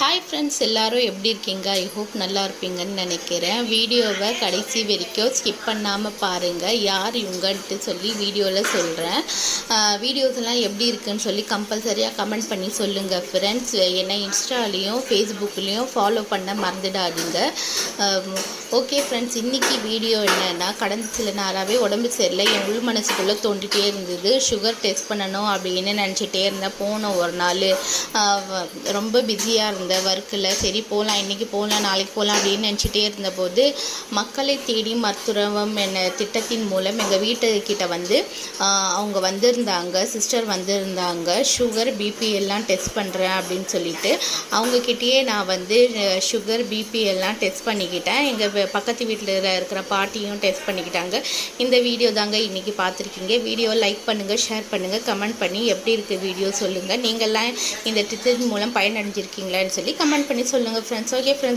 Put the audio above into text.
Hi friends, எல்லோரும் எப்படி இருக்கீங்க? ஐ ஹோப் நல்லா இருப்பீங்கன்னு நினைக்கிறேன். வீடியோவை கடைசி வரைக்கும் ஸ்கிப் பண்ணாமல் பாருங்கள். யார் இவங்கன்ட்டு சொல்லி வீடியோவில் சொல்கிறேன். வீடியோஸ் எல்லாம் எப்படி இருக்குன்னு சொல்லி கம்பல்சரியாக கமெண்ட் பண்ணி சொல்லுங்கள் ஃப்ரெண்ட்ஸ். என்னை இன்ஸ்டாலேயும் ஃபேஸ்புக்லேயும் ஃபாலோ பண்ண மறந்துடாதீங்க. ஓகே ஃப்ரெண்ட்ஸ், இன்றைக்கி வீடியோ என்னென்னா, கடந்த சில நாளாகவே உடம்பு சரியில்லை. என் உள் மனசுக்குள்ளே தோண்டிகிட்டே இருந்தது. சுகர் டெஸ்ட் பண்ணணும் அப்படின்னு நினச்சிட்டே இருந்தேன். போன ஒரு நாள் ரொம்ப பிஸியாக இருந்தேன் ஒர்க்கில். சரி போகலாம், இன்றைக்கி போகலாம், நாளைக்கு போகலாம் அப்படின்னு நினச்சிட்டே இருந்தபோது மக்களை தேடி மருத்துவம் என்ன திட்டத்தின் மூலம் எங்கள் வீட்டுக்கிட்ட வந்து அவங்க வந்திருந்தாங்க, சிஸ்டர் வந்திருந்தாங்க. சுகர் பிபி எல்லாம் டெஸ்ட் பண்ணுறேன் அப்படின்னு சொல்லிட்டு அவங்கக்கிட்டேயே நான் வந்து சுகர் பிபி எல்லாம் டெஸ்ட் பண்ணிக்கிட்டேன். எங்கள் பக்கத்து வீட்டில் இருக்கிற பாட்டியும் டெஸ்ட் பண்ணிக்கிட்டாங்க. இந்த வீடியோ தாங்க இன்றைக்கி பார்த்துருக்கீங்க. வீடியோ லைக் பண்ணுங்கள், ஷேர் பண்ணுங்கள், கமெண்ட் பண்ணி எப்படி இருக்குது வீடியோ சொல்லுங்கள். நீங்கள்லாம் இந்த திட்டத்தின் மூலம் பயனடைஞ்சிருக்கீங்களான்னு சொல்லி கமெண்ட் பண்ணி சொல்லுங்கள் ஃப்ரெண்ட்ஸ். Okay friends.